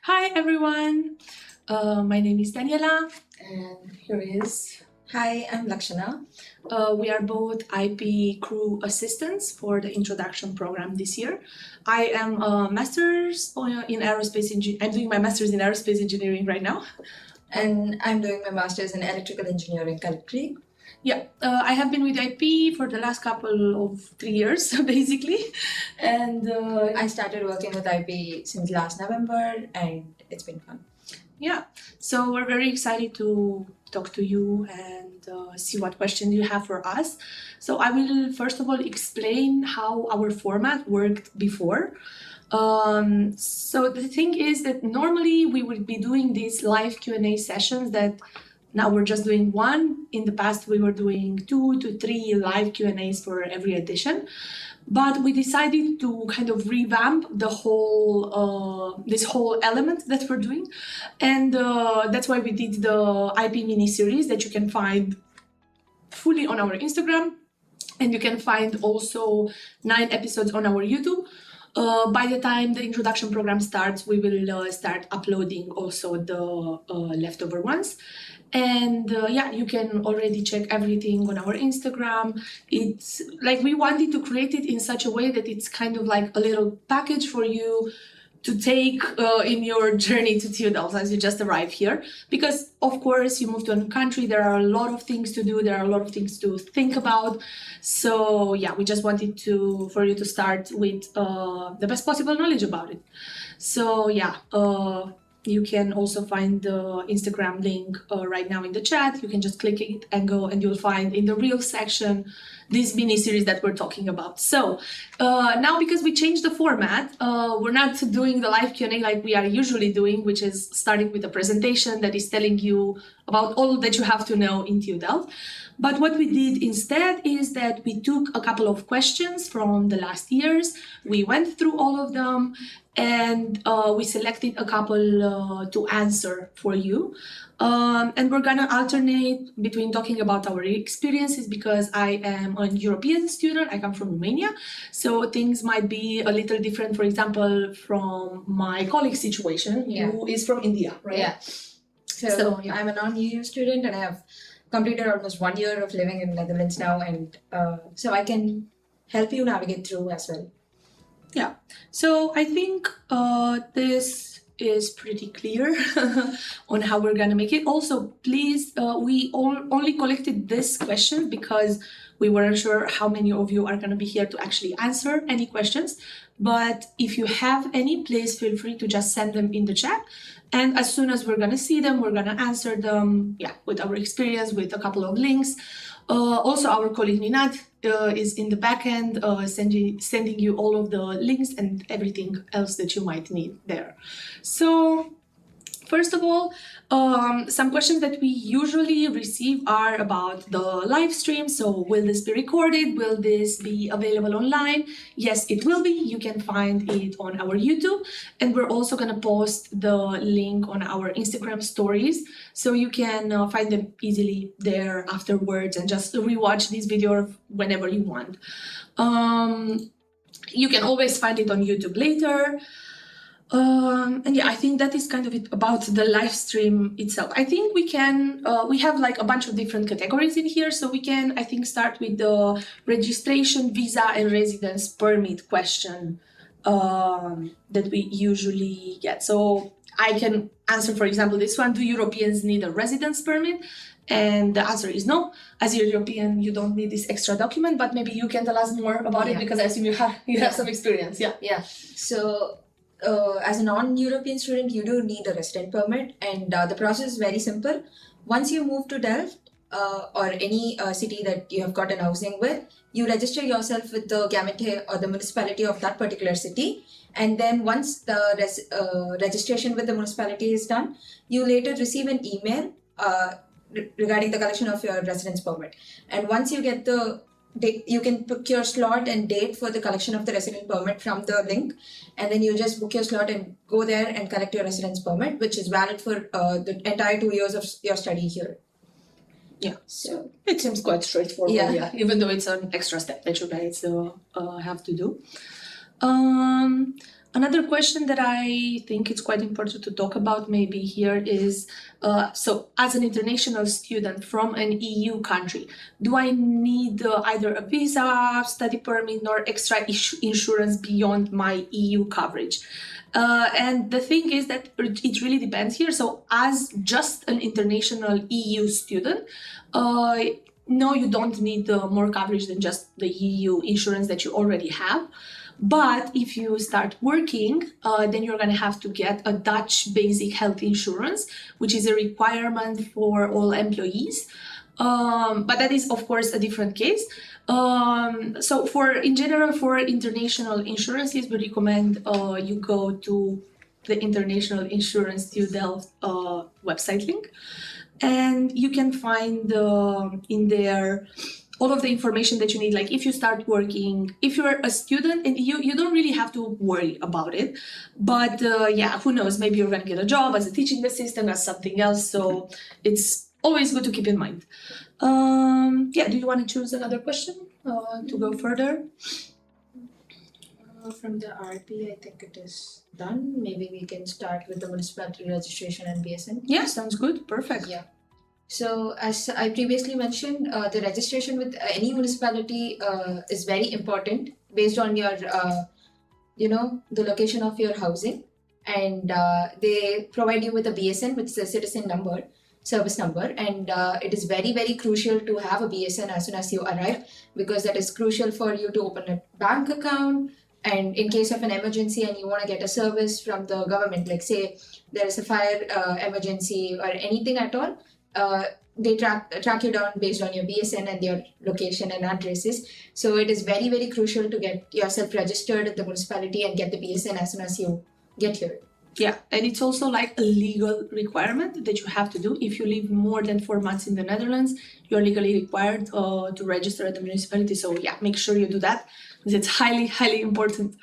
Hi everyone, my name is Daniela and here is. Hi, I'm Lakshana. We are both IP crew assistants for the introduction program this year. I am a master's in aerospace engineering. I'm doing my master's in aerospace engineering right now. And I'm doing my master's in electrical engineering currently. Yeah, I have been with IP for the last couple of 3 years, basically. And I started working with IP since last November and it's been fun. yeah, so we're very excited to talk to you and see what questions you have for us. So I will first of all explain how our format worked before. So the thing is that normally we would be doing these live Q&A sessions that now we're just doing one. In the past, we were doing 2 to 3 live Q&As for every edition. But we decided to kind of revamp the whole this whole element that we're doing, and that's why we did the IP mini series that you can find fully on our Instagram, and you can find also 9 episodes on our YouTube. By the time the introduction program starts, we will start uploading also the leftover ones. And yeah, you can already check everything on our Instagram. It's like we wanted to create it in such a way that it's kind of like a little package for you to take in your journey to TU Delft as you just arrive here. Because of course you move to a new country, there are a lot of things to do, there are a lot of things to think about. So yeah, we just wanted for you to start with the best possible knowledge about it. So yeah, you can also find the Instagram link right now in the chat. You can just click it and go, and you'll find in the Reels section this mini series that we're talking about. So now, because we changed the format, we're not doing the live Q&A like we are usually doing, which is starting with a presentation that is telling you about all that you have to know in TU Delft. But what we did instead is that we took a couple of questions from the last years, we went through all of them, and we selected a couple to answer for you. And we're gonna alternate between talking about our experiences, because I am an European student, I come from Romania, so things might be a little different, for example, from my colleague's situation, who is from India, right? Yeah. So yeah. I'm a non-EU student and I have completed almost 1 year of living in Netherlands now, and so I can help you navigate through as well. Yeah, so I think this is pretty clear on how we're gonna make it. Also, please, we only collected this question because we weren't sure how many of you are gonna be here to actually answer any questions. But if you have any, please feel free to just send them in the chat. And as soon as we're gonna see them, we're gonna answer them, yeah, with our experience, with a couple of links. Also, our colleague Ninat is in the back end sending you all of the links and everything else that you might need there. So first of all, some questions that we usually receive are about the live stream. So will this be recorded? Will this be available online? Yes, it will be. You can find it on our YouTube. And we're also going to post the link on our Instagram stories. So you can find them easily there afterwards and just rewatch this video whenever you want. You can always find it on YouTube later. And yeah, I think that is kind of it about the live stream itself. I think we can, we have like a bunch of different categories in here. So we can, I think, start with the registration, visa, and residence permit question that we usually get. So I can answer, for example, this one: do Europeans need a residence permit? And the answer is no. As a European, you don't need this extra document, but maybe you can tell us more about it, because I assume you have some experience. Yeah. So as a non-European student, you do need a resident permit, and the process is very simple. Once you move to Delft or any city that you have got an housing with, you register yourself with the Gemeente or the municipality of that particular city. And then once the registration with the municipality is done, you later receive an email regarding the collection of your residence permit. And once you get the you can book your slot and date for the collection of the resident permit from the link, and then you just book your slot and go there and collect your residence permit, which is valid for the entire 2 years of your study here. Yeah, so it seems quite straightforward, yeah, even though it's an extra step that you guys have to do. Another question that I think it's quite important to talk about maybe here is, so as an international student from an EU country, do I need either a visa, study permit, or extra insurance beyond my EU coverage? And the thing is that it really depends here. So as just an international EU student, no, you don't need more coverage than just the EU insurance that you already have. But if you start working, then you're going to have to get a Dutch basic health insurance, which is a requirement for all employees. But that is, of course, a different case. So in general, for international insurances, we recommend you go to the International Insurance TU Delft website link. And you can find in there all of the information that you need. Like if you start working, if you're a student, and you don't really have to worry about it. But yeah, who knows, maybe you're gonna get a job as a teaching assistant, as something else. So it's always good to keep in mind. Yeah, do you want to choose another question to go further? From the RP, I think it is done. Maybe we can start with the municipality registration and BSN. Yeah, sounds good. Perfect. Yeah. So as I previously mentioned, the registration with any municipality is very important based on your, the location of your housing, and they provide you with a BSN, which is a citizen number, service number, and it is very, very crucial to have a BSN as soon as you arrive, because that is crucial for you to open a bank account. And in case of an emergency and you want to get a service from the government, like say there is a fire emergency or anything at all, they track you down based on your BSN and your location and addresses. So it is very, very crucial to get yourself registered at the municipality and get the BSN as soon as you get here. Yeah, and it's also like a legal requirement that you have to do. If you live more than 4 months in the Netherlands, you're legally required to register at the municipality. So yeah, make sure you do that, because it's highly, highly important.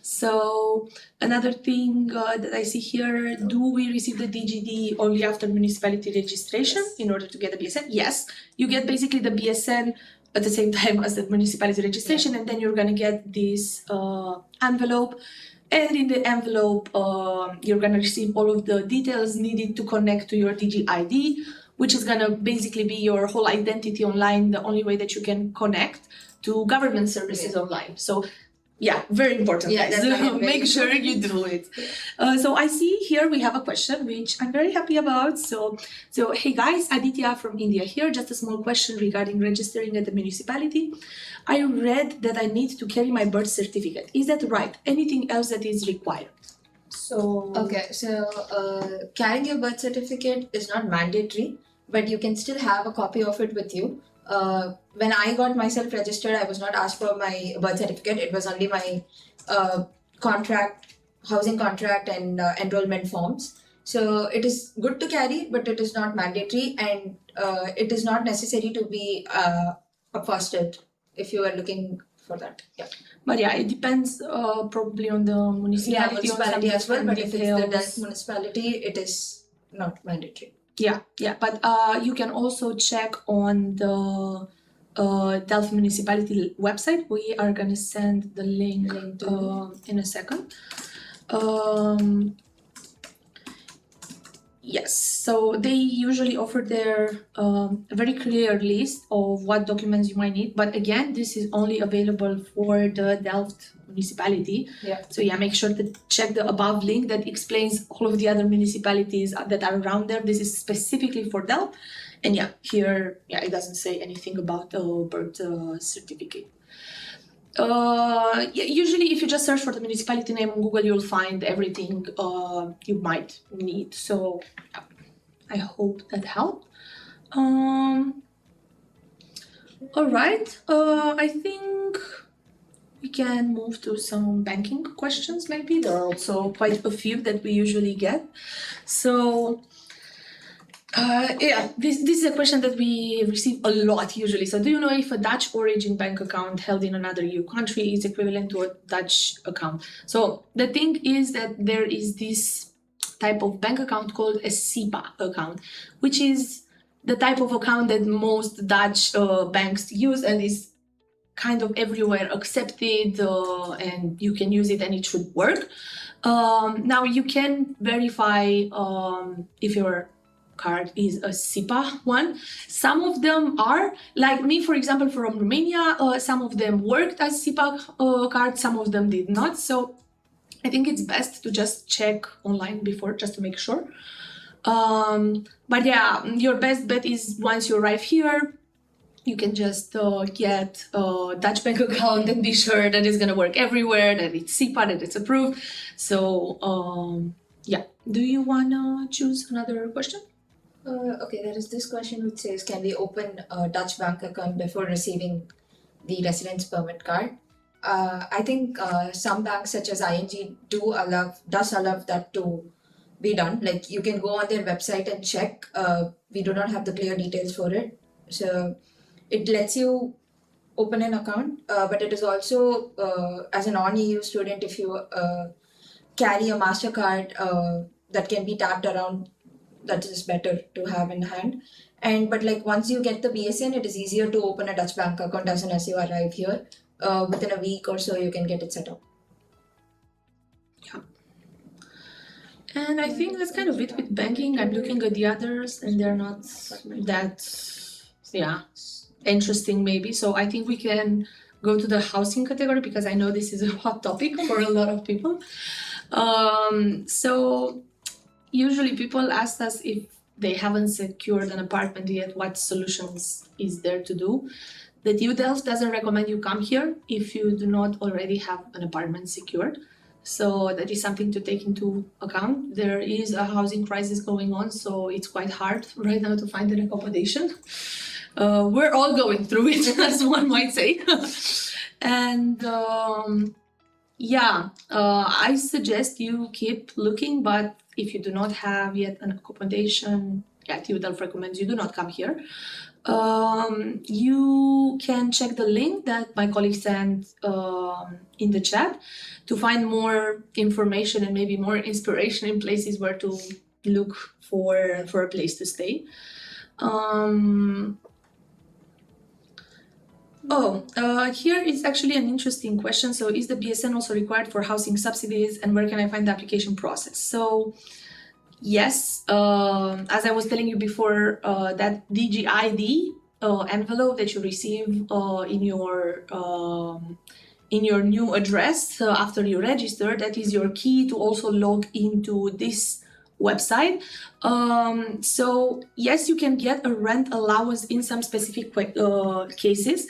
So another thing that I see here, do we receive the DGD only after municipality registration in order to get the BSN? Yes, you get basically the BSN at the same time as the municipality registration, and then you're gonna get this envelope. And in the envelope, you're gonna receive all of the details needed to connect to your DigiID, which is gonna basically be your whole identity online, the only way that you can connect to government services online. So yeah, very important. Yeah, guys. Make sure you do it. So I see here we have a question which I'm very happy about. So hey guys, Aditya from India here. Just a small question regarding registering at the municipality. I read that I need to carry my birth certificate. Is that right? Anything else that is required? So Carrying your birth certificate is not mandatory, but you can still have a copy of it with you. When I got myself registered, I was not asked for my birth certificate. It was only my housing contract and enrollment forms. So it is good to carry, but it is not mandatory, and it is not necessary to be apostilled if you are looking for that. Yeah. But yeah, it depends probably on the municipality. Municipality as well. But if it's the Delft municipality, it is not mandatory. Yeah. But you can also check on the Delft municipality website. We are gonna send the link in a second. Yes, so they usually offer their very clear list of what documents you might need. But again, this is only available for the Delft municipality. Yeah. So yeah, make sure to check the above link that explains all of the other municipalities that are around there. This is specifically for Delft. And yeah, here, it doesn't say anything about the birth certificate. Usually if you just search for the municipality name on Google, you'll find everything you might need. So I hope that helped. All right, I think we can move to some banking questions maybe. There are also quite a few that we usually get. So this is a question that we receive a lot usually. So do you know if a Dutch origin bank account held in another EU country is equivalent to a Dutch account? So the thing is that there is this type of bank account called a SIPA account, which is the type of account that most Dutch banks use, and is kind of everywhere accepted, and you can use it and it should work. Now you can verify if your card is a SIPA one. Some of them are, like me, for example, from Romania, some of them worked as SIPA cards, some of them did not. So I think it's best to just check online before, just to make sure. But yeah, your best bet is once you arrive here, you can just get a Dutch bank account and be sure that it's going to work everywhere, that it's SIPA, that it's approved. So yeah, do you want to choose another question? Okay, there is this question which says, can we open a Dutch bank account before receiving the residence permit card? I think some banks such as ING does allow that to be done. Like you can go on their website and check. We do not have the clear details for it. So it lets you open an account, but it is also, as a non-EU student, if you carry a MasterCard that can be tapped around, that is better to have in hand. But like once you get the BSN, it is easier to open a Dutch bank account as soon as you arrive here. Within a week or so, you can get it set up. Yeah. And I think that's kind of it with banking. I'm looking at the others and they're not that, interesting maybe. So I think we can go to the housing category because I know this is a hot topic for a lot of people. So usually people ask us if they haven't secured an apartment yet, what solutions is there to do. The TU Delft doesn't recommend you come here if you do not already have an apartment secured. So that is something to take into account. There is a housing crisis going on, so it's quite hard right now to find an accommodation. We're all going through it, as one might say. And I suggest you keep looking, but if you do not have yet an accommodation, TU Delft recommends you do not come here. You can check the link that my colleague sent in the chat to find more information and maybe more inspiration in places where to look for a place to stay. Here is actually an interesting question. So is the BSN also required for housing subsidies, and where can I find the application process? So yes, as I was telling you before, that DGID envelope that you receive in your new address after you register, that is your key to also log into this website. So yes, you can get a rent allowance in some specific cases.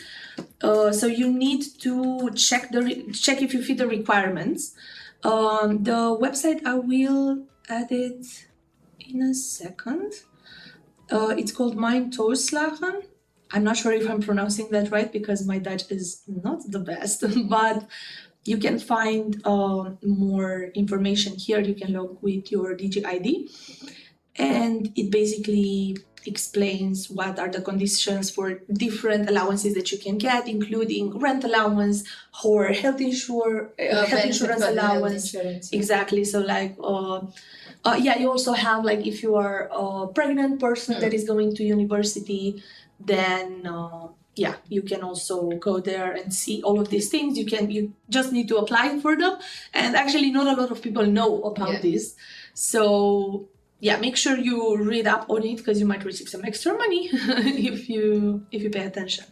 So you need to check if you fit the requirements. The website, I will add it in a second. It's called Mijn Toeslagen. I'm not sure if I'm pronouncing that right because my Dutch is not the best, but you can find more information here. You can log with your DGID, and it basically explains what are the conditions for different allowances that you can get, including rent allowance or health insurance allowance. Exactly. So like, you also have, like, if you are a pregnant person that is going to university, then you can also go there and see all of these things. You just need to apply for them, and actually not a lot of people know about this. So make sure you read up on it because you might receive some extra money if you pay attention.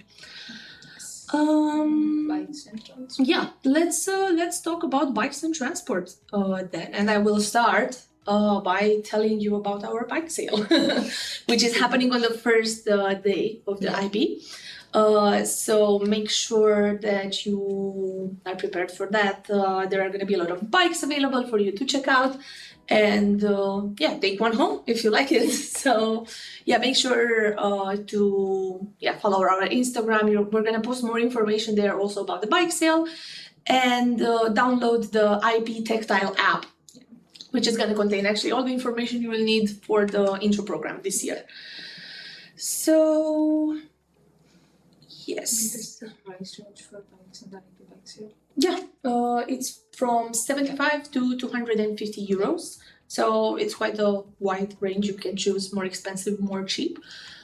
Bikes and transport. Let's talk about bikes and transport then, and I will start by telling you about our bike sale, which is happening on the first day of the IB. So make sure that you are prepared for that. There are going to be a lot of bikes available for you to check out, and take one home if you like it. So make sure to follow our Instagram. We're going to post more information there also about the bike sale, and download the IB Tactile app, which is going to contain actually all the information you will need for the intro program this year. So yes. What is the price range for bikes and IB bikes here? It's from 75 to 250 euros. So it's quite a wide range. You can choose more expensive, more cheap.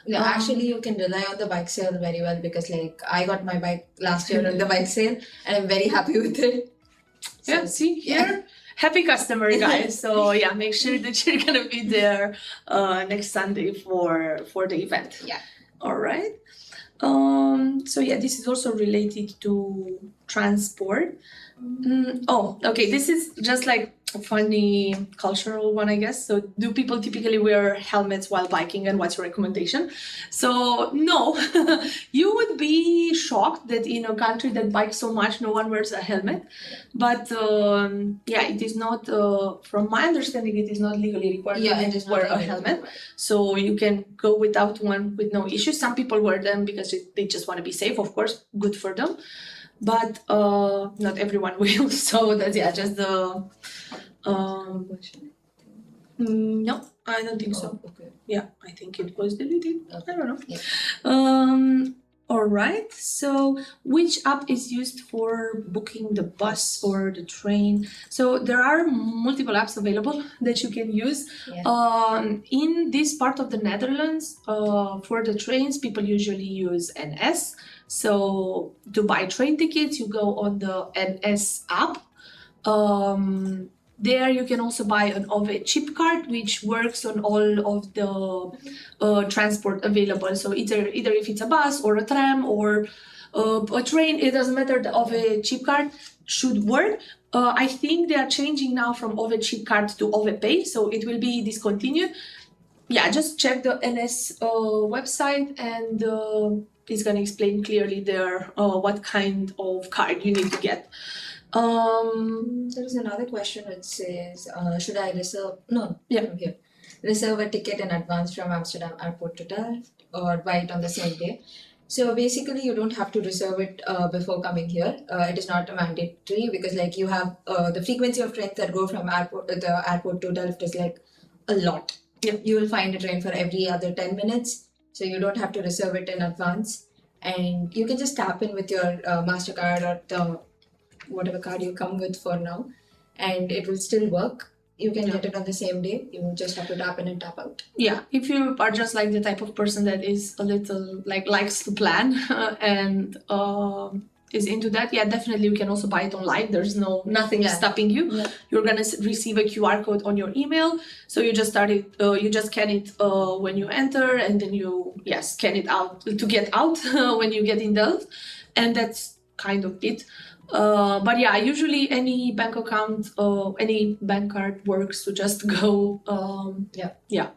Yeah, actually, you can rely on the bike sale very well because, like, I got my bike last year at the bike sale, and I'm very happy with it. Yeah, see here, happy customer, guys. So yeah, make sure that you're gonna be there next Sunday for the event. Yeah. All right. So yeah, this is also related to transport. Oh, okay. This is just like a funny cultural one, I guess. So, do people typically wear helmets while biking, and what's your recommendation? So, no, you would be shocked that in a country that bikes so much, no one wears a helmet. But yeah, it is not. From my understanding, it is not legally required to wear a helmet. So you can go without one with no issue. Some people wear them because they just want to be safe. Of course, good for them. But not everyone will. So that's just the. No, I don't think so. Okay. Yeah, I think it was deleted. Okay. I don't know. Yeah. All right. So, which app is used for booking the bus or the train? So there are multiple apps available that you can use. Yeah. In this part of the Netherlands, for the trains, people usually use NS. So to buy train tickets, you go on the NS app. There you can also buy an OVE chip card, which works on all of the transport available. So either if it's a bus or a tram or a train, it doesn't matter. The OVE chip card should work. I think they are changing now from OVE chip card to OVE Pay, so it will be discontinued. Yeah, just check the NS website, and it's gonna explain clearly there what kind of card you need to get. There's another question which says, should I reserve? No, Yeah. from here. Reserve a ticket in advance from Amsterdam Airport to Delft or buy it on the same day. So basically, you don't have to reserve it before coming here. It is not mandatory because, like, you have the frequency of trains that go from the airport to Delft is like a lot. Yeah. You will find a train for every other 10 minutes, so you don't have to reserve it in advance, and you can just tap in with your MasterCard or the whatever card you come with for now, and it will still work. You can get it on the same day. You just have to tap in and tap out. Yeah, if you are just like the type of person that is a little like likes to plan and is into that, yeah, definitely you can also buy it online. There's nothing stopping you. Yeah. You're gonna receive a QR code on your email, so you just you just scan it when you enter, and then you scan it out to get out when you get in Delft, and that's kind of it. But yeah, usually any bank account, any bank card works to just go. Yeah.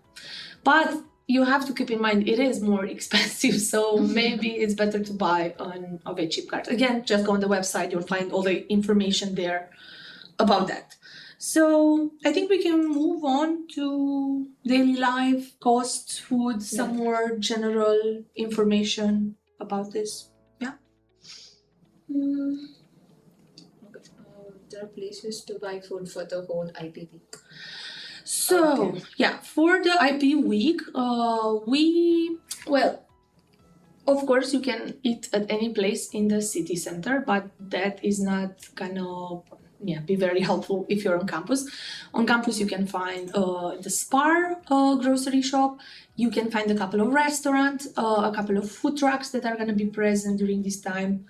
But you have to keep in mind it is more expensive, so maybe it's better to buy on a very cheap card. Again, just go on the website, you'll find all the information there about that. So I think we can move on to daily life, costs, food, some more general information about this. Yeah. There are places to buy food for the whole IP week. So for the IP week, of course you can eat at any place in the city center, but that is not gonna be very helpful if you're on campus. On campus you can find the Spar grocery shop. You can find a couple of restaurants, a couple of food trucks that are gonna be present during this time.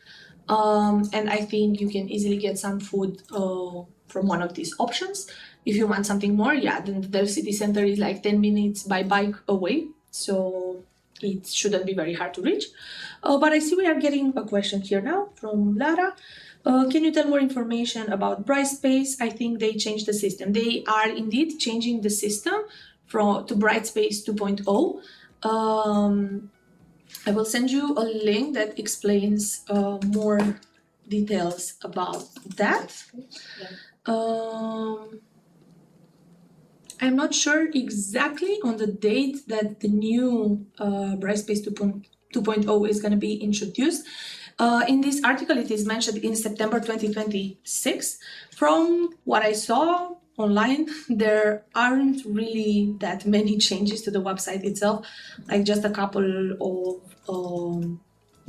And I think you can easily get some food from one of these options. If you want something more, then the city center is like 10 minutes by bike away, so it shouldn't be very hard to reach. But I see we are getting a question here now from Lara. Can you tell more information about Brightspace? I think they changed the system. They are indeed changing the system to Brightspace 2.0. I will send you a link that explains more details about that. I'm not sure exactly on the date that the new Brightspace 2.0 is going to be introduced. In this article, it is mentioned in September 2026. From what I saw online, there aren't really that many changes to the website itself, like just a couple of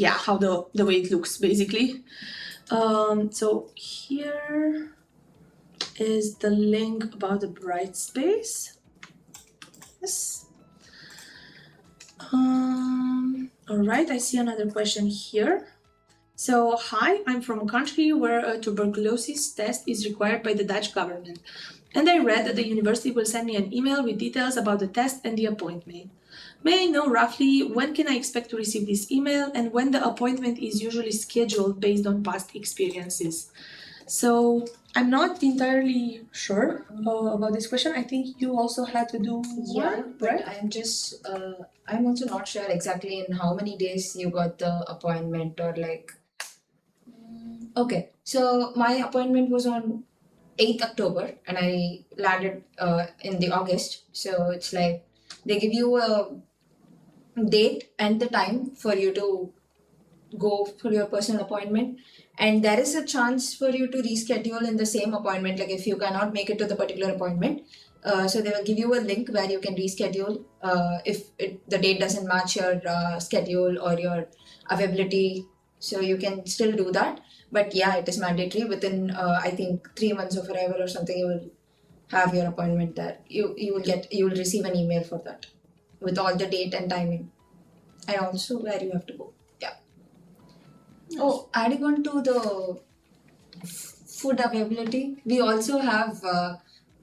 how the way it looks basically. So here is the link about the Brightspace. Yes. All right, I see another question here. So, hi, I'm from a country where a tuberculosis test is required by the Dutch government. And I read that the university will send me an email with details about the test and the appointment. May I know roughly when can I expect to receive this email and when the appointment is usually scheduled based on past experiences? So I'm not entirely sure about this question. I think you also had to do Yeah, one, but right? I'm also not sure exactly in how many days you got the appointment or like. Okay, so my appointment was on 8th October and I landed in the August. So it's like they give you a date and the time for you to go for your personal appointment, and there is a chance for you to reschedule in the same appointment, like if you cannot make it to the particular appointment. So they will give you a link where you can reschedule if the date doesn't match your schedule or your availability, so you can still do that. But yeah, it is mandatory within I think 3 months of arrival or something. You will have your appointment there. You will receive an email for that with all the date and timing and also where you have to go. Yeah. Oh, adding on to the food availability, we also have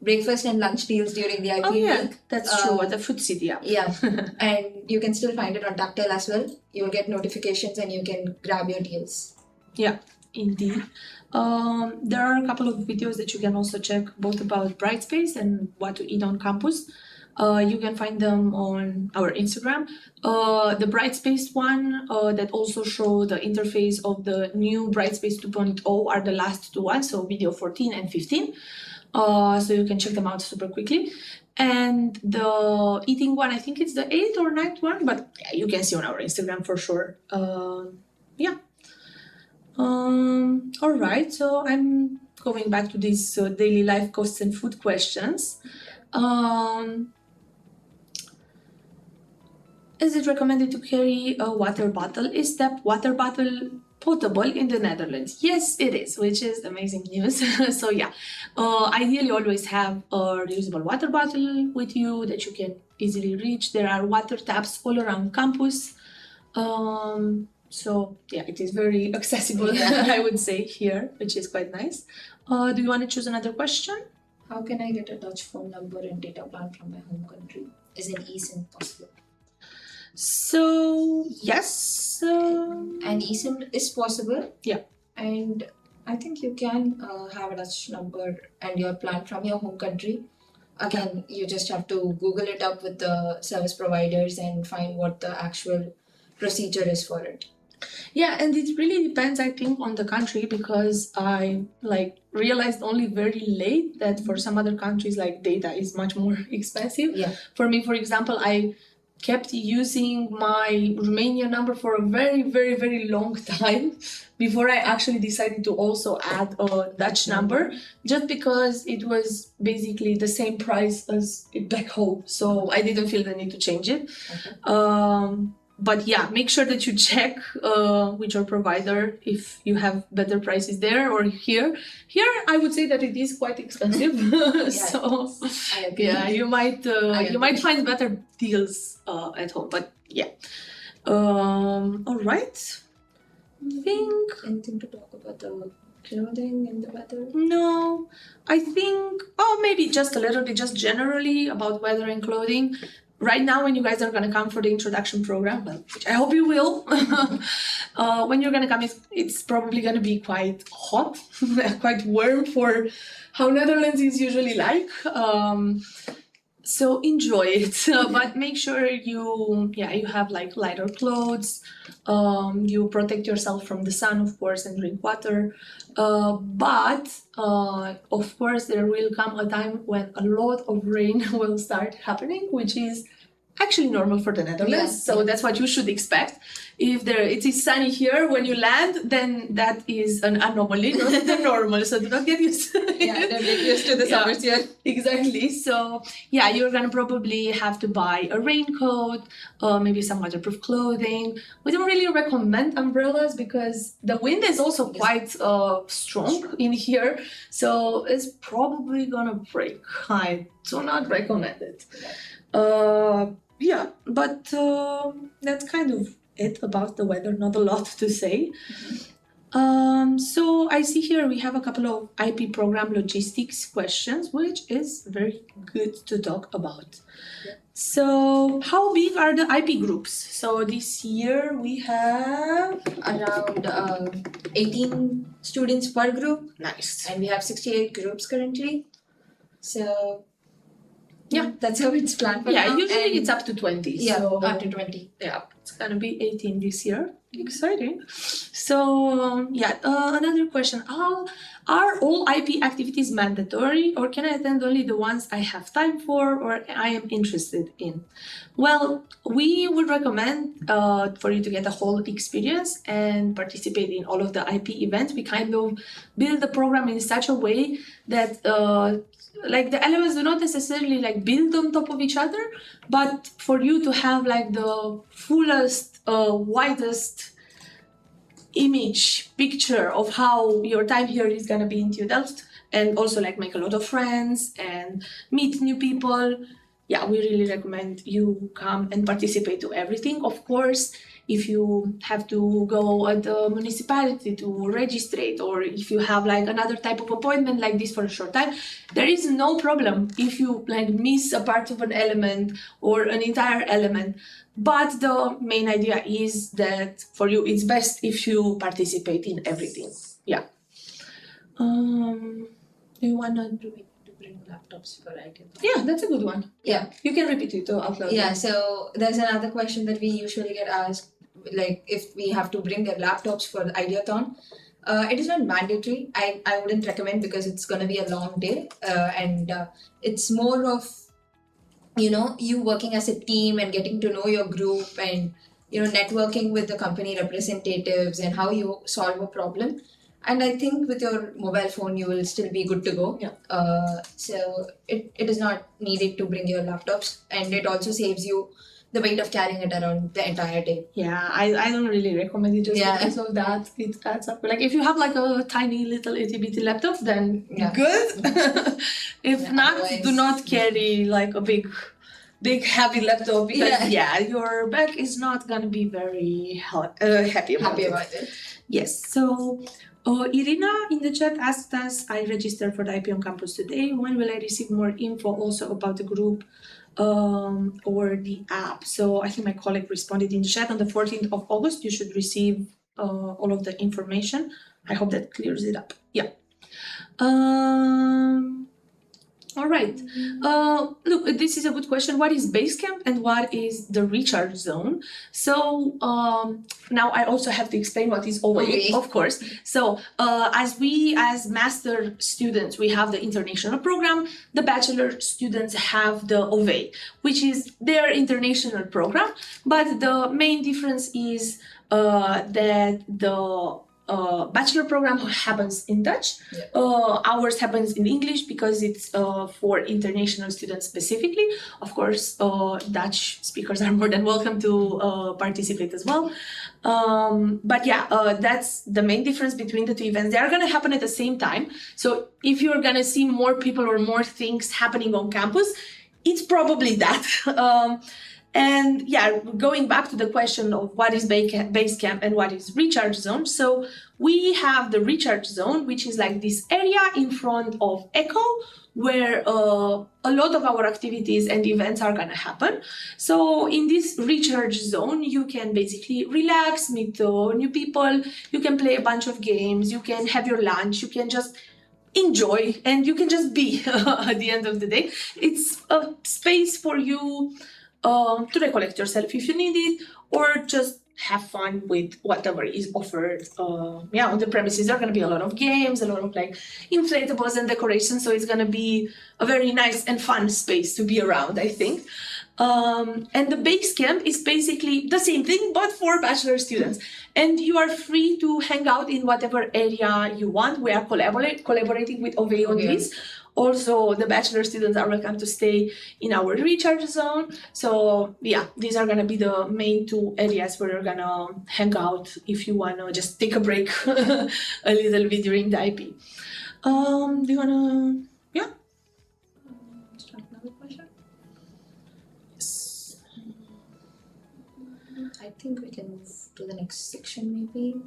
breakfast and lunch deals during the IP week. That's true. At the Food City app. Yeah, and you can still find it on Tactile as well. You'll get notifications and you can grab your deals. Yeah, indeed. There are a couple of videos that you can also check both about Brightspace and what to eat on campus. You can find them on our Instagram. The Brightspace one that also show the interface of the new Brightspace 2.0 are the last two ones, so video 14 and 15. So you can check them out super quickly. And the eating one, I think it's the 8th or 9th one, but yeah, you can see on our Instagram for sure. Yeah. All right, so I'm going back to these daily life costs and food questions. Is it recommended to carry a water bottle? Is that water bottle potable in the Netherlands? Yes, it is, which is amazing news. So yeah, ideally always have a reusable water bottle with you that you can easily reach. There are water taps all around campus. So yeah, it is very accessible, I would say, here, which is quite nice. Do you want to choose another question? How can I get a Dutch phone number and data plan from my home country? Is an eSIM possible? So yes, And eSIM is possible. Yeah. And I think you can have a Dutch number and your plan from your home country. Again, you just have to Google it up with the service providers and find what the actual procedure is for it. Yeah, and it really depends, I think, on the country, because I realized only very late that for some other countries data is much more expensive. Yeah. For me, for example, I kept using my Romanian number for a very, very, very long time before I actually decided to also add a Dutch number, just because it was basically the same price as back home. So I didn't feel the need to change it. Okay. But yeah, make sure that you check with your provider if you have better prices there or here. Here, I would say that it is quite expensive. So yeah, you might find better deals at home. But yeah, all right. I think Anything to talk about the clothing and the weather? No, I think maybe just a little bit, just generally about weather and clothing. Right now, when you guys are gonna come for the introduction program, which I hope you will, when you're gonna come, it's probably gonna be quite hot, quite warm for how Netherlands is usually like. So enjoy it, but make sure you have lighter clothes. You protect yourself from the sun, of course, and drink water. But of course, there will come a time when a lot of rain will start happening, which is actually normal for the Netherlands. Yeah. So that's what you should expect. If it is sunny here when you land, then that is an anomaly, not the normal. So do not get used to it. Yeah, don't get used to the summers here. Exactly. So yeah, you're gonna probably have to buy a raincoat, maybe some waterproof clothing. We don't really recommend umbrellas because the wind is also quite strong in here. So it's probably gonna break. I do not recommend it. Yeah, but that's kind of it about the weather. Not a lot to say. So I see here we have a couple of IP program logistics questions, which is very good to talk about. Yeah. So how big are the IP groups? So this year we have Around 18 students per group, nice. and we have 68 groups currently. So Yeah. that's how it's planned for Yeah, now. usually And it's up to 20. yeah, So up to 20. yeah, it's gonna be 18 this year. Exciting. So another question. Are all IP activities mandatory, or can I attend only the ones I have time for or I am interested in? Well, we would recommend for you to get a whole experience and participate in all of the IP events. We kind of build the program in such a way that like the elements do not necessarily like build on top of each other, but for you to have like the fullest, widest image picture of how your time here is gonna be in TU Delft, and also like make a lot of friends and meet new people. Yeah, we really recommend you come and participate to everything. Of course, if you have to go at the municipality to register, or if you have like another type of appointment like this for a short time, there is no problem if you like miss a part of an element or an entire element. But the main idea is that for you it's best if you participate in everything. Yeah. Do you wanna do it to bring laptops for idea? Yeah, that's a good one. Yeah. You can repeat it out loud. Yeah, so there's another question that we usually get asked, like if we have to bring their laptops for the Ideathon. It is not mandatory. I wouldn't recommend because it's going to be a long day, and it's more of you working as a team and getting to know your group, and networking with the company representatives and how you solve a problem. And I think with your mobile phone you will still be good to go. Yeah. So it is not needed to bring your laptops, and it also saves you the weight of carrying it around the entire day. Yeah, I don't really recommend it just Yeah. because of that. It adds up. Like if you have like a tiny little itty bitty laptop, then Yeah. good. If Yeah, not, otherwise- do not carry like a big heavy laptop, because your back is not gonna be very happy about it. Yes. So Irina in the chat asked us, I registered for the IP on campus today. When will I receive more info also about the group or the app? So I think my colleague responded in the chat on the 14th of August. You should receive all of the information. I hope that clears it up. Yeah. All right. Look, this is a good question. What is Basecamp and what is the recharge zone? So now I also have to explain what is OA, of course. So as master students, we have the international program. The bachelor students have the OA, which is their international program. But the main difference is that the bachelor program happens in Dutch. Ours happens in English because it's for international students specifically. Of course, Dutch speakers are more than welcome to participate as well. But yeah, that's the main difference between the two events. They are going to happen at the same time. So if you're going to see more people or more things happening on campus, it's probably that. And yeah, going back to the question of what is Basecamp and what is Recharge Zone. So we have the Recharge Zone, which is like this area in front of Echo, where a lot of our activities and events are going to happen. So in this Recharge Zone, you can basically relax, meet new people, you can play a bunch of games, you can have your lunch, you can just enjoy, and you can just be at the end of the day. It's a space for you to recollect yourself if you need it, or just have fun with whatever is offered on the premises. There are going to be a lot of games, a lot of like inflatables and decorations, so it's going to be a very nice and fun space to be around, I think. And the base camp is basically the same thing but for bachelor students, and you are free to hang out in whatever area you want. We are collaborating with OVE on this. Also, the bachelor students are welcome to stay in our recharge zone. So yeah, these are gonna be the main two areas where you're gonna hang out if you wanna just take a break a little bit during the IP. Do you wanna, start another question? Yes. I think we can move to the next section maybe.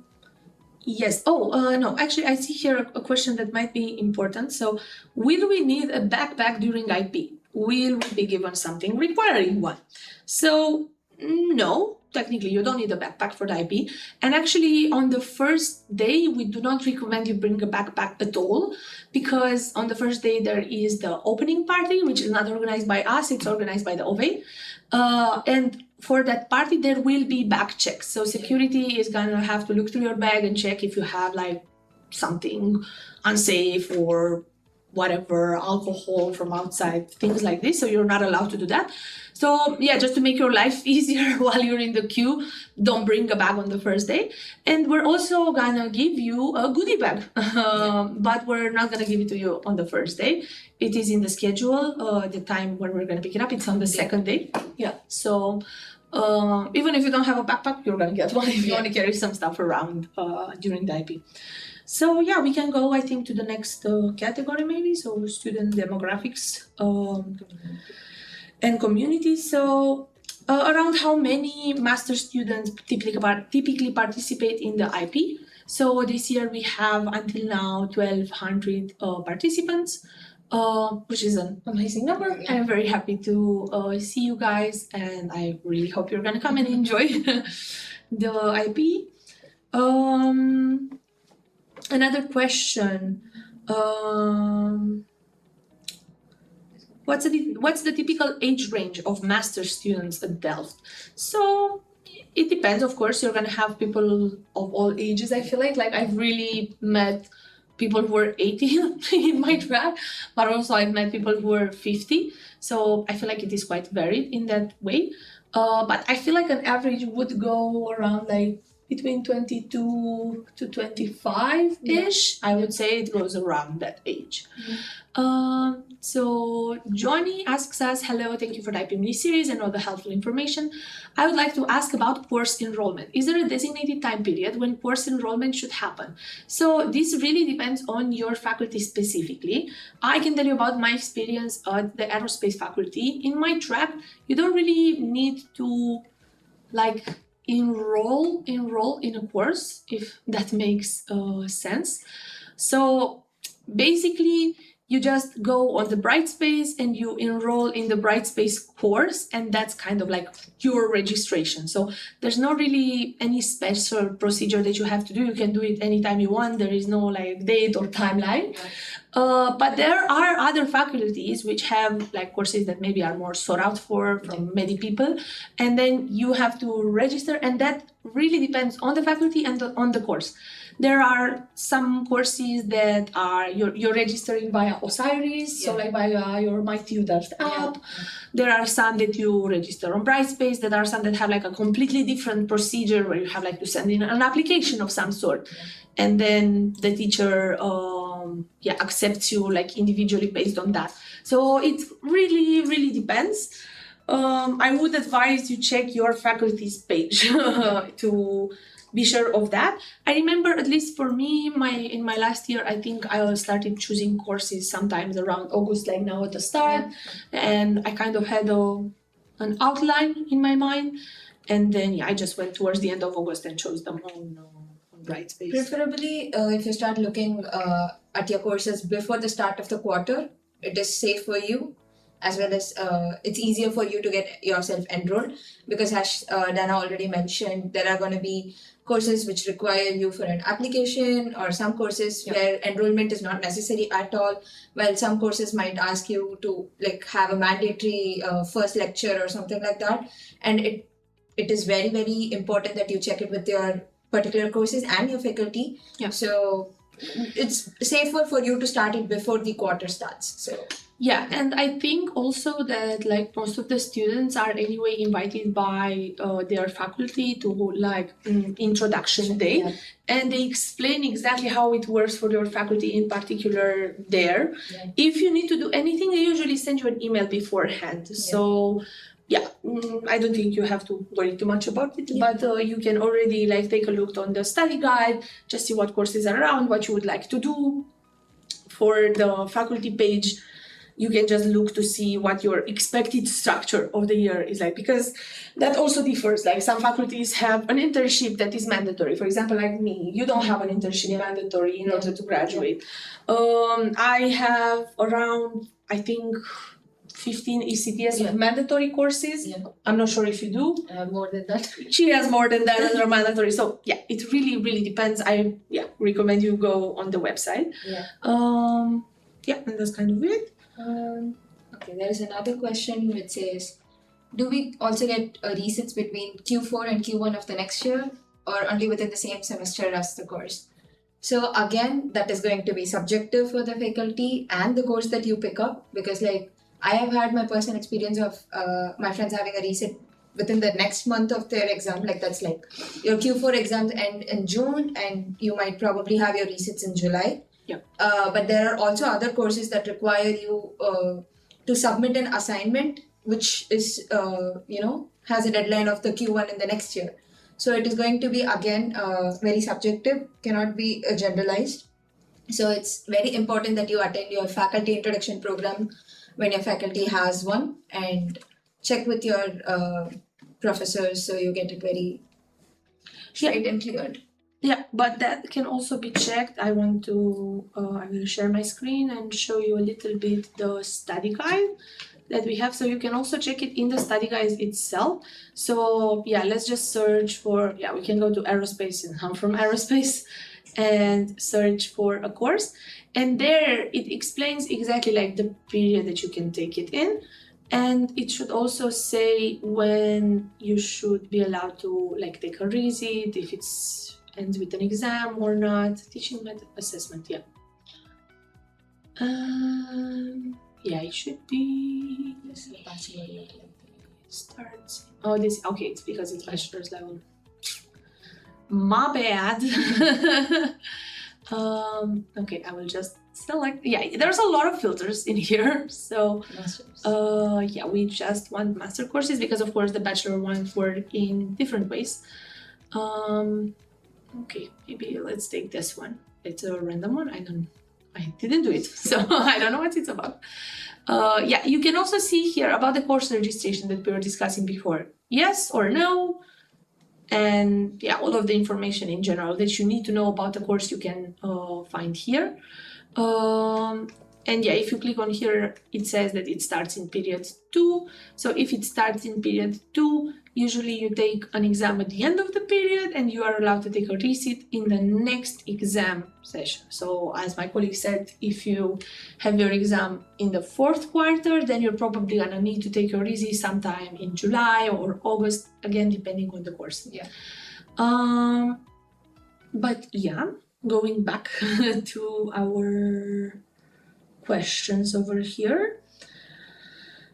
Yes. Oh, no. Actually, I see here a question that might be important. So, will we need a backpack during IP? Will we be given something requiring one? So, no. Technically, you don't need a backpack for the IP. And actually, on the first day, we do not recommend you bring a backpack at all, because on the first day there is the opening party, which is not organized by us; it's organized by the OVE. And for that party, there will be bag checks. So security is gonna have to look through your bag and check if you have like something unsafe or whatever, alcohol from outside, things like this. So you're not allowed to do that. So yeah, just to make your life easier while you're in the queue, don't bring a bag on the first day. And we're also gonna give you a goodie bag, but we're not gonna give it to you on the first day. It is in the schedule, the time when we're gonna pick it up. It's on the second day. Yeah. So even if you don't have a backpack, you're gonna get one if you want to carry some stuff around during the IP. So yeah, we can go, I think, to the next category maybe. So student demographics and community. So around how many master students typically participate in the IP? So this year we have until now 1,200 participants, which is an amazing number. Yeah. I'm very happy to see you guys, and I really hope you're gonna come and enjoy the IP. Another question. What's the typical age range of master students at Delft? So it depends, of course. You're gonna have people of all ages. I feel like I've really met people who were 80 in my track, but also I've met people who were 50. So I feel like it is quite varied in that way. But I feel like an average would go around like between 22 to 25-ish. I would say it goes around that age. So Johnny asks us, hello, thank you for the IP mini series and all the helpful information. I would like to ask about course enrollment. Is there a designated time period when course enrollment should happen? So this really depends on your faculty specifically. I can tell you about my experience at the aerospace faculty. In my track, you don't really need to like enroll in a course, if that makes sense. So basically, you just go on the Brightspace and you enroll in the Brightspace course, and that's kind of like your registration. So there's not really any special procedure that you have to do. You can do it anytime you want. There is no like date or timeline. But there are other faculties which have like courses that maybe are more sought out from many people, and then you have to register, and that really depends on the faculty and on the course. There are some courses that are you're registering via Osiris, so like via your TU Delft app. There are some that you register on Brightspace. There are some that have like a completely different procedure where you have like to send in an application of some sort, and then the teacher accepts you like individually based on that. So it really depends. I would advise you check your faculty's page to be sure of that. I remember, at least for me, in my last year, I think I started choosing courses sometimes around August, like now at the start, and I kind of had an outline in my mind, and then I just went towards the end of August and chose them on Brightspace. Preferably, if you start looking at your courses before the start of the quarter, it is safe for you, as well as it's easier for you to get yourself enrolled, because as Dana already mentioned, there are going to be courses which require you for an application, or some courses where enrollment is not necessary at all, while some courses might ask you to like have a mandatory first lecture or something like that, and it is very important that you check it with your particular courses and your faculty. So it's safer for you to start it before the quarter starts. So yeah, and I think also that like most of the students are anyway invited by their faculty to like introduction day, and they explain exactly how it works for your faculty in particular there. If you need to do anything, they usually send you an email beforehand. So I don't think you have to worry too much about it, but you can already like take a look on the study guide, just see what courses are around, what you would like to do for the faculty page. you can just look to see what your expected structure of the year is like, because that also differs. Like some faculties have an internship that is mandatory. For example, like me, you don't have an internship mandatory in order to graduate. I have around, I think, 15 ECTS of mandatory courses. I'm not sure if you do. More than that. She has more than that as mandatory. So yeah, it really depends. I recommend you go on the website. And that's kind of it. Okay, there is another question which says, do we also get resits between Q4 and Q1 of the next year, or only within the same semester as the course? So again, that is going to be subjective for the faculty and the course that you pick up, because like I have had my personal experience of my friends having a resit within the next month of their exam. Like that's like your Q4 exams end in June, and you might probably have your resits in July. But there are also other courses that require you to submit an assignment, which is has a deadline of the Q1 in the next year. So it is going to be again very subjective, cannot be generalized. So it's very important that you attend your faculty introduction program when your faculty has one, and check with your professors so you get it very straight and cleared. Yeah, but that can also be checked. I will share my screen and show you a little bit the study guide that we have. So you can also check it in the study guide itself. So yeah, let's just search for, we can go to aerospace, and I'm from aerospace, and search for a course. And there it explains exactly like the period that you can take it in. And it should also say when you should be allowed to like take a resit, if it's ends with an exam or not. Teaching method assessment, it should be. This is a bachelor level. Starts. Oh, this. Okay, it's because it's bachelor's level. My bad. Okay, I will just select. There's a lot of filters in here. So, we just want master courses because, of course, the bachelor ones work in different ways. Okay, maybe let's take this one. It's a random one. I didn't do it, so I don't know what it's about. You can also see here about the course registration that we were discussing before. Yes or no, and all of the information in general that you need to know about the course you can find here. And if you click on here, it says that it starts in period 2. So if it starts in period 2, usually you take an exam at the end of the period, and you are allowed to take a resit in the next exam session. So as my colleague said, if you have your exam in the 4th quarter, then you're probably gonna need to take a resit sometime in July or August, again, depending on the course. Going back to our questions over here.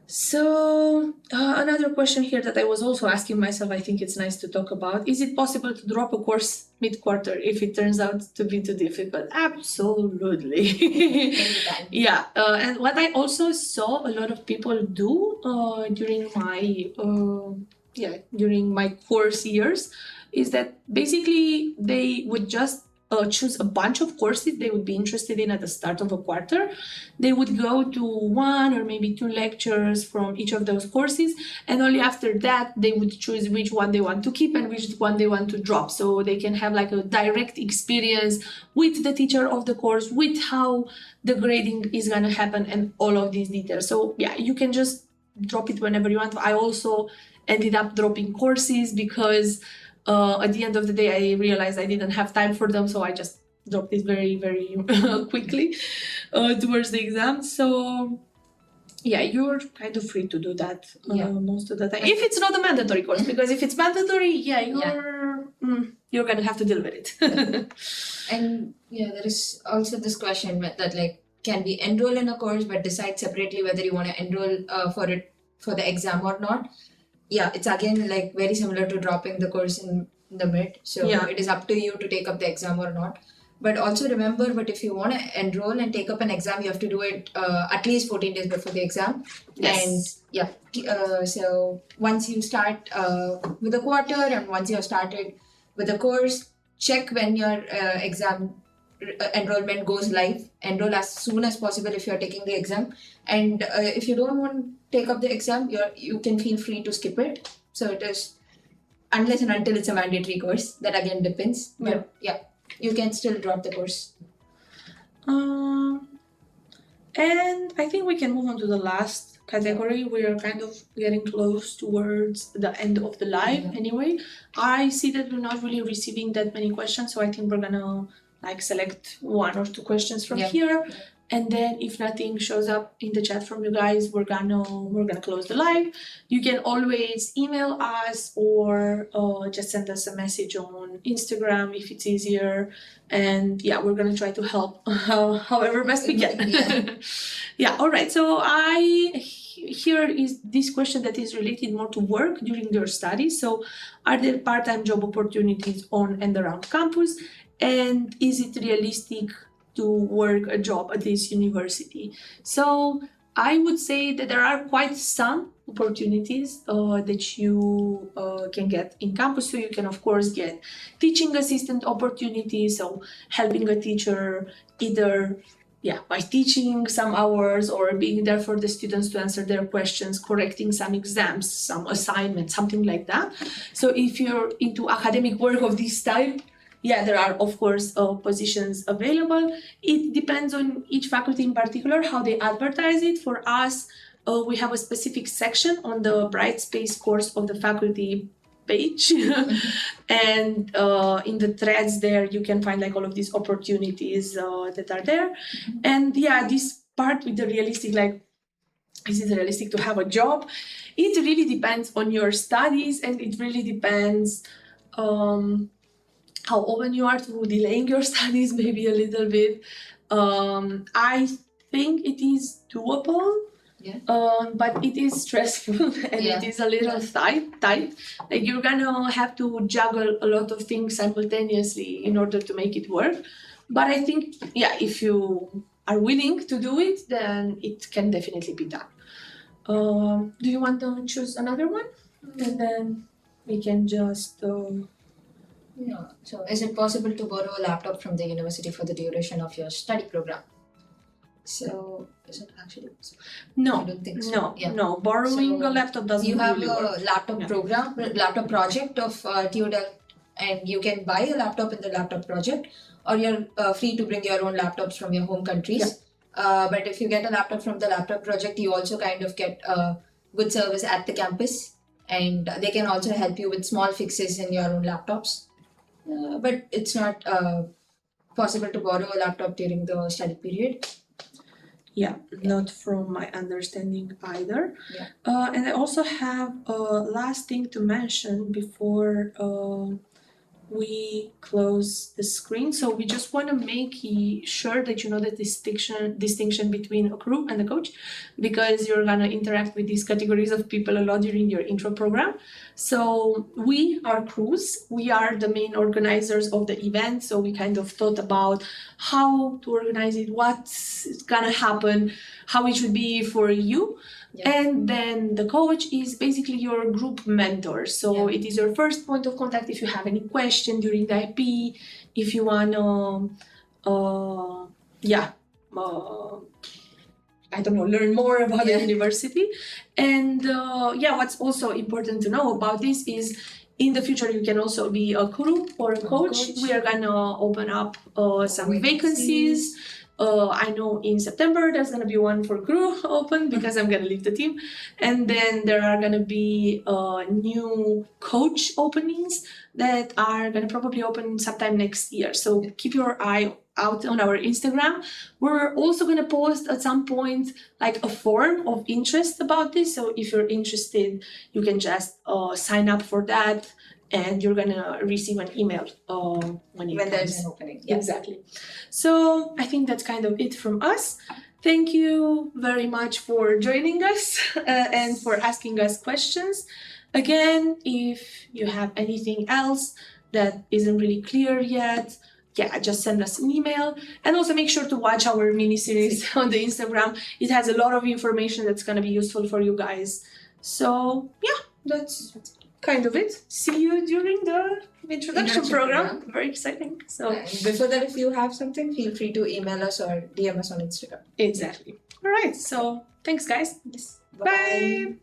So another question here that I was also asking myself, I think it's nice to talk about. Is it possible to drop a course mid-quarter if it turns out to be too difficult? Absolutely. And what I also saw a lot of people do during my course years is that basically they would just choose a bunch of courses they would be interested in at the start of a quarter. They would go to 1 or maybe 2 lectures from each of those courses, and only after that they would choose which one they want to keep and which one they want to drop, so they can have like a direct experience with the teacher of the course, with how the grading is going to happen and all of these details. So you can just drop it whenever you want. I also ended up dropping courses because at the end of the day, I realized I didn't have time for them, so I just dropped it very, very quickly towards the exam. So, you're kind of free to do that most of the time. If it's not a mandatory course, because if it's mandatory, you're going to have to deal with it. And there is also this question that can we enroll in a course but decide separately whether you want to enroll for the exam or not? It's again very similar to dropping the course in the mid. So it is up to you to take up the exam or not. But also remember, if you want to enroll and take up an exam, you have to do it at least 14 days before the exam. Yes. And so once you start with the quarter and once you have started with the course, check when your exam enrollment goes live. Enroll as soon as possible if you're taking the exam. And if you don't want to take up the exam, you can feel free to skip it. So it is, unless and until it's a mandatory course, that again depends. But yeah, you can still drop the course. And I think we can move on to the last category. We are kind of getting close towards the end of the live anyway. I see that we're not really receiving that many questions, so I think we're gonna like select 1 or 2 questions from here. And then if nothing shows up in the chat from you guys, we're gonna close the live. You can always email us or just send us a message on Instagram if it's easier. And yeah, we're gonna try to help however best we can. Yeah, all right. So here is this question that is related more to work during your studies. So are there part-time job opportunities on and around campus? And is it realistic to work a job at this university? So I would say that there are quite some opportunities that you can get in campus. So you can of course get teaching assistant opportunities, so helping a teacher either by teaching some hours or being there for the students to answer their questions, correcting some exams, some assignments, something like that. So if you're into academic work of this type, there are, of course, positions available. It depends on each faculty in particular, how they advertise it. For us, we have a specific section on the Bright Space course of the faculty page. And in the threads there, you can find like all of these opportunities that are there. And this part with the realistic, like, is it realistic to have a job? It really depends on your studies, and it really depends how open you are to delaying your studies maybe a little bit. I think it is doable, but it is stressful and it is a little tight. Like you're gonna have to juggle a lot of things simultaneously in order to make it work. But I think, if you are willing to do it, then it can definitely be done. Do you want to choose another one? And then we can just... So is it possible to borrow a laptop from the university for the duration of your study program? So is it actually possible? No, I don't think so. No. Borrowing a laptop doesn't You have really work. a laptop project of TU Delft, and you can buy a laptop in the laptop project, or you're free to bring your own laptops from your home countries. But if you get a laptop from the laptop project, you also kind of get good service at the campus, and they can also help you with small fixes in your own laptops. But it's not possible to borrow a laptop during the study period. Not from my understanding either. And I also have a last thing to mention before we close the screen. So we just want to make sure that you know the distinction between a crew and a coach, because you're gonna interact with these categories of people a lot during your intro program. So we are crews. We are the main organizers of the event. So we kind of thought about how to organize it, what's gonna happen, how it should be for you. And then the coach is basically your group mentor. So it is your first point of contact if you have any question during the IP, if you want to, learn more about the university. And what's also important to know about this is in the future, you can also be a crew or a coach. We are going to open up some vacancies. I know in September there's going to be one for crew open because I'm going to leave the team. And then there are going to be new coach openings that are going to probably open sometime next year. So keep your eye out on our Instagram. We're also going to post at some point like a form of interest about this. So if you're interested, you can just sign up for that, and you're gonna receive an email when there's an opening. Exactly. So I think that's kind of it from us. Thank you very much for joining us and for asking us questions. Again, if you have anything else that isn't really clear yet, just send us an email. And also make sure to watch our mini-series on the Instagram. It has a lot of information that's gonna be useful for you guys. So that's it. kind of it. See you during the introduction program. Very exciting. So And before that, if you have something, feel free to email us or DM us on Instagram. exactly. All right. So thanks, guys. Yes. Bye.